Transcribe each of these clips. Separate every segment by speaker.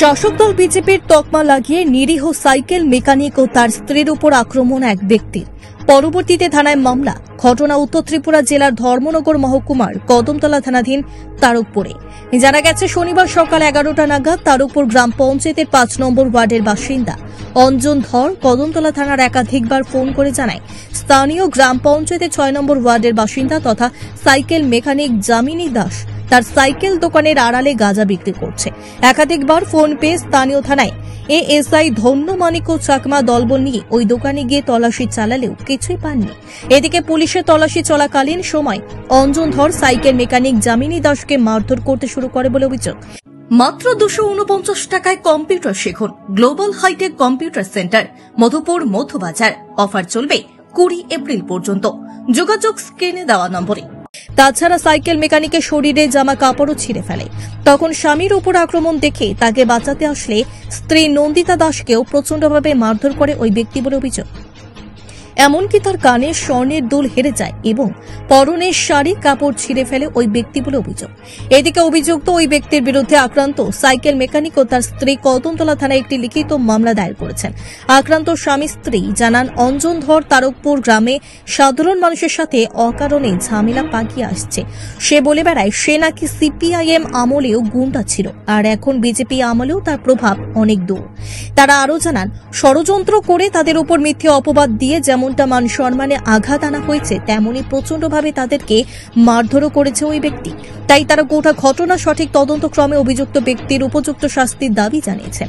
Speaker 1: শাসক দল বিজেপির তকমা লাগিয়ে নিরীহ সাইকেল মেকানিক ও তার স্ত্রীর উপর আক্রমণ এক ব্যক্তির। পরবর্তীতে থানায় মামলা। ঘটনা উত্তর ত্রিপুরা জেলার ধর্মনগর মহকুমার কদমতলা থানাধীন তারকপুরে। জানা গেছে শনিবার সকাল 11টা নাগাদ তারকপুর গ্রাম পঞ্চায়েতের 5 নম্বর ওয়ার্ডের বাসিন্দা অঞ্জন ধর কদমতলা থানার একাধিকবার ফোন করে জানায় স্থানীয় গ্রাম পঞ্চায়েতের 6 নম্বর ওয়ার্ডের বাসিন্দা তথা সাইকেল মেকানিক যামিনী দাস তার সাইকেল দোকানের আড়ালে গাঁজা বিক্রি করছে। একাধিকবার ফোন পেয়ে স্থানীয় থানায় এএসআই ধন্যমাণিক্য চাকমা দলবল নিয়ে ওই দোকানে গিয়ে তল্লাশি চালালেও কিছুই পাননি। এদিকে পুলিশের তল্লাশি চলাকালীন সময় অঞ্জন ধর সাইকেল মেকানিক যামিনী দাসকে মারধর করতে শুরু করে বলে অভিযোগ। মাত্র 249 টাকায় কম্পিউটার শিখুন Global Hitech Computer Centre, Madhupur Madhyabazar. Offer চলবে 20 এপ্রিল পর্যন্ত। যোগাযোগ স্ক্রিনে দেওয়া নম্বরে। তাছাড়া সাইকেল মেকানিকের শরীরে জামা কাপড়ও ছিঁড়ে ফেলে। তখন স্বামীর উপর আক্রমণ দেখে তাকে বাঁচাতে আসলে স্ত্রী নন্দিতা দাসকেও প্রচণ্ডভাবে মারধর করে ওই ব্যক্তি বলে অভিযোগ। এমনকি তার কানে স্বর্ণের দুল হেরে যায় এবং পরনের শাড়ি কাপড় ছিঁড়ে ফেলে ওই ব্যক্তি বলে অভিযোগ। এদিকে অভিযুক্ত ওই ব্যক্তির বিরুদ্ধে আক্রান্ত সাইকেল মেকানিক ও তার স্ত্রী কদমতলা থানায় একটি লিখিত মামলা দায়ের করেছেন। আক্রান্ত স্বামী স্ত্রী জানান অঞ্জন ধর তারকপুর গ্রামে সাধারণ মানুষের সাথে অকারণে ঝামেলা পাকিয়ে আসছে। সে বলে বেড়ায় সে নাকি সিপিআইএম আমলেও গুন্ডা ছিল আর এখন বিজেপি আমলেও তার প্রভাব অনেক দূর। তারা আরও জানান ষড়যন্ত্র করে তাদের উপর মিথ্যে অপবাদ দিয়ে যেমনটা মান সম্মানে আঘাত আনা হয়েছে তেমনি প্রচণ্ডভাবে তাদেরকে মারধরও করেছে ওই ব্যক্তি। তাই তারা গোটা ঘটনা সঠিক তদন্তক্রমে অভিযুক্ত ব্যক্তির উপযুক্ত শাস্তির দাবি জানিয়েছেন।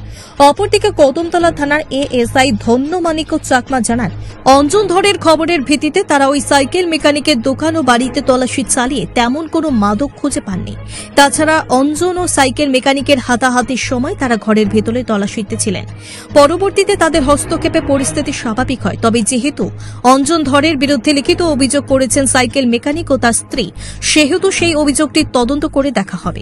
Speaker 1: অপরদিকে কদমতলা থানার এএসআই ধন্যমাণিক্য চাকমা জানান অঞ্জন ধরের খবরের ভিত্তিতে তারা ওই সাইকেল মেকানিকের দোকান ও বাড়িতে তল্লাশি চালিয়ে তেমন কোনো মাদক খুঁজে পাননি। তাছাড়া অঞ্জন ও সাইকেল মেকানিকের হাতাহাতির সময় তারা ঘরের ভেতরে তল্লাশিতে ছিলেন। পরবর্তীতে তাদের হস্তক্ষেপে পরিস্থিতি স্বাভাবিক হয়। তবে যেহেতু অঞ্জন ধরের বিরুদ্ধে লিখিত অভিযোগ করেছেন সাইকেল মেকানিক ও তার স্ত্রী, সেহেতু সেই অভিযোগটির তদন্ত করে দেখা হবে।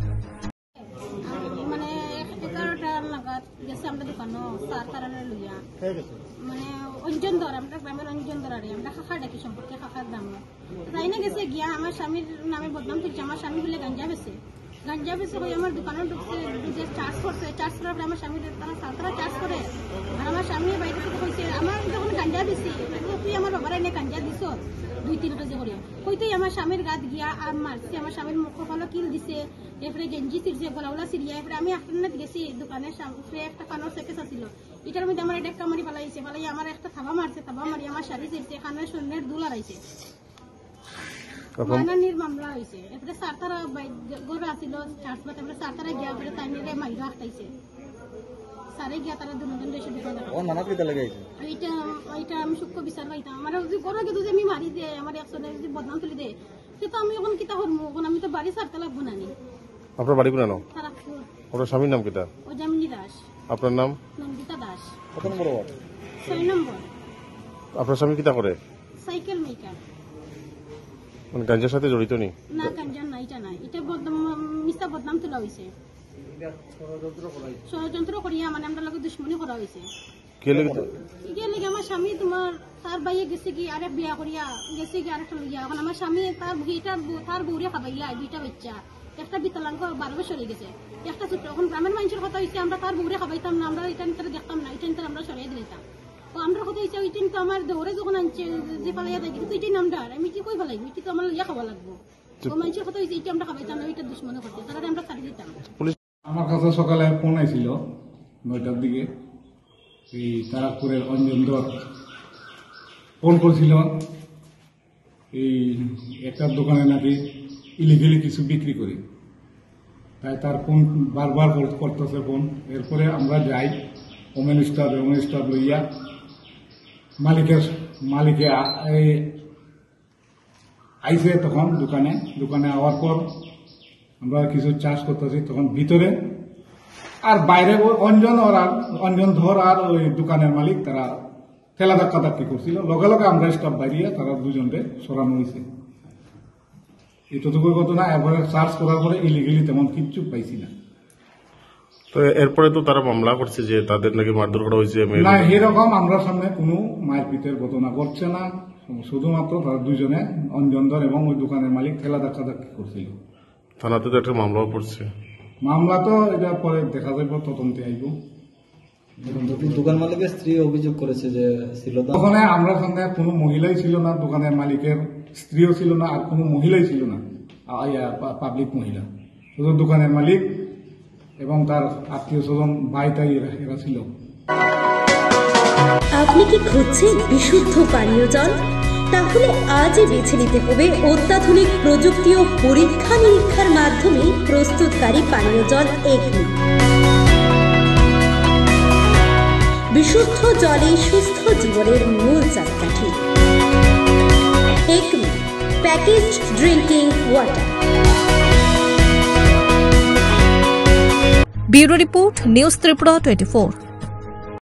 Speaker 2: অঞ্জন ধর আমরা গ্রামের অঞ্জন ধরারি আমরা খাখা ডাকি সম্পর্কে খাখার দাম তাই না গেছে গিয়া আমার স্বামীর নামে বদনাম করছে। আমার স্বামী বলে গাঞ্জা বেছে হয়ে আমার দোকানে ঢুকছে, চার্জ করছে। চার্জ করার পরে আমার স্বামী তারা চার্জ করে আর আমার স্বামী বাইরে থেকে কইছে আমার যখন গাঞ্জা দিছি তুই আমার বাবার এনে গাঞ্জা দিছ 2-3 কেজি করে কই তুই আমার স্বামীর গাত গিয়া আর মারছে। আমার স্বামীর মুখ ফলো কিল দিছে, এরপরে গেঞ্জি ছিঁড়ছে, গলাউলা ছিঁড়িয়া। এরপরে আমি একটা গেছি দোকানের সামনে একটা কানোর সেকেস আছিল, এটার মধ্যে আমার একটা মারি ফেলাইছে, ফেলাই আমার একটা থাবা মারছে, থাবা মারি আমার শাড়ি ছিঁড়ছে, কানের স্বর্ণের দুল আড়াইছে। মানহানির মামলা হয়েছে। এরপরে স্যার তারা গরু আসছিল চার্জ পাতে, স্যার তারা গিয়া পরে তাই নিয়ে মাইরা আসতেছে। স্যারে গিয়া তারা দুজন দেশে এইটা আমি সূক্ষ্ম বিচার পাইতাম। আমার যদি গরু যদি আমি মারি দে আমার একশনে যদি বদনাম তুলি দে তো আমি এখন কিতা করবো? এখন আমি তো বাড়ি ছাড়তে লাগবো না।
Speaker 3: আপনার বাড়ি কোন? আপনার স্বামীর নাম কিতা?
Speaker 2: ও যামিনী দাস।
Speaker 3: আপনার নাম?
Speaker 2: নন্দিতা দাস।
Speaker 3: কত নম্বর ওয়ার্ড?
Speaker 2: 6 নম্বর।
Speaker 3: আপনার স্বামী কিতা করে?
Speaker 2: Cycle maker.
Speaker 3: মানে গাঞ্জার সাথে জড়িত নি?
Speaker 2: না গাঞ্জা না, এটা নাই। এটা মিথ্যা বদনাম তোলা হয়েছে, ষড়যন্ত্র করিয়া মানে আমরা লগে দুশ্মনী করা হয়েছে।
Speaker 3: কে
Speaker 2: লেগে আমার স্বামী তোমার তার বাইয়ে গেছে কি আরেক বিয়া করিয়া গেছে কি আরেকটা লইয়া। এখন আমার স্বামী তার বউরে খাবাইলা 2টা বাচ্চা, একটা বিকলাঙ্গ 12 বছর হয়ে গেছে, একটা ছোট। এখন গ্রামের মানুষের কথা হয়েছে আমরা তার বউরে খাবাইতাম না, আমরা এটা দেখতাম না, এটা আমরা সরিয়ে দিতাম। তো আমরা কথা হয়েছে ওই তো আমার দৌড়ে যখন আনছে যে পালাইয়া দেয় কিন্তু এটাই নামডার আমি কি কই পালাই এটা তো আমার ইয়া খাওয়া লাগবো। ও মানুষের কথা হয়েছে এটা আমরা খাবাইতাম না, ওইটা দুশ্মনে করতে তাহলে আমরা ছাড়িয়ে দিতাম।
Speaker 4: আমার কাছে সকালে ফোন আইছিল 9টার দিকে, এই তারাকপুরের অঞ্জন ধর ফোন করছিল এই একটা দোকানে নাকি ইলিগালি কিছু বিক্রি করি, তাই তার ফোন বারবার করতেছে ফোন। এরপরে আমরা যাই ওমেন স্টাফ লইয়া মালিকে আইসে তখন দোকানে আওয়ার পর আমরা কিছু চাষ করতেছি, তখন ভিতরে আর বাইরে অঞ্জন ধর আর ওই দোকানের মালিক তারা ঠেলা ধাক্কি করছিল। লগে লগে আমরা স্টাফ বাইরিয়া তারা দুজনকে সরানো হয়েছে। এতটুকু ঘটনা। এরপরে চার্জ করার পরে ইলিগালি তেমন কিচ্ছু পাইছি না।
Speaker 3: তো এরপরে তো তারা মামলা করছে যে তাদের নাকি মারধর করা হয়েছে।
Speaker 4: না, এরকম আমরা সামনে কোনো মারপিটের ঘটনা ঘটছে না, শুধুমাত্র তারা দুজনে অঞ্জন ধর এবং ওই দোকানের মালিক ঠেলা ধাক্কি করছিল।
Speaker 3: থানাতে তো একটা মামলাও পড়ছে।
Speaker 4: মামলা তো এটা পরে দেখা যাবে, তদন্তে আইব।
Speaker 5: দোকান মালিকের স্ত্রী অভিযোগ করেছে যে শিলদা
Speaker 4: ওখানে আমরা সন্দেহ কোনো মহিলাই ছিল না, দোকানের মালিকের স্ত্রীও ছিল না, আর কোনো মহিলাই ছিল না, পাবলিক মহিলা, শুধু দোকানের মালিক এবং তার আত্মীয় স্বজন ভাই তাই এরা ছিল।
Speaker 6: আপনি কি খুঁজছেন বিশুদ্ধ পানীয় জল? তাহলে আজই বেছে নিতে হবে অত্যাধুনিক প্রযুক্তি ও পরীক্ষা নিরীক্ষার মাধ্যমে প্রস্তুতকারী পানীয় জল একমি। বিশুদ্ধ জলে সুস্থ জীবনের মূল চাকাঠি। Acme packaged drinking water.
Speaker 1: Bureau report, news Tripura 24।